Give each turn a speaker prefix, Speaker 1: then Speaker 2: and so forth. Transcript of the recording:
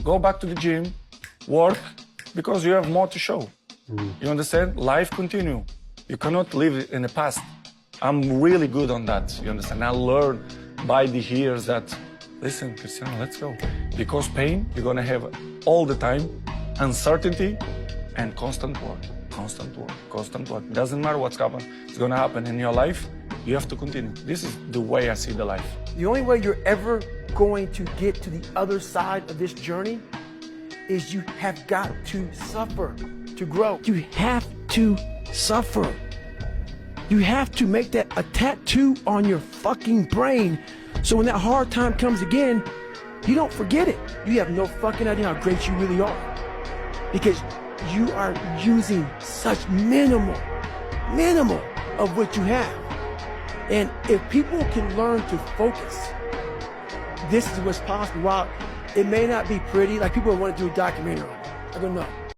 Speaker 1: Go back to the gym, work, because you have more to show. You understand? Life continue. You cannot live in the past. I'm really good on that, you understand? I learned by the years that, listen, Cristiano, let's go. Because pain, you're gonna have all the time, uncertainty, and constant work. Constant work, constant work. Doesn't matter what's happening, it's gonna happen in your life, you have to continue. This is the way I see the life.
Speaker 2: The only way you're ever going to get to the other side of this journey is you have got to suffer to grow. You have to suffer. You have to make that a tattoo on your fucking brain so when that hard time comes again, you don't forget it. You have no fucking idea how great you really are. Because you are using such minimal of what you have. And if people can learn to focus, this is what's possible. While it may not be pretty, like people want to do a documentary on it. I go, no.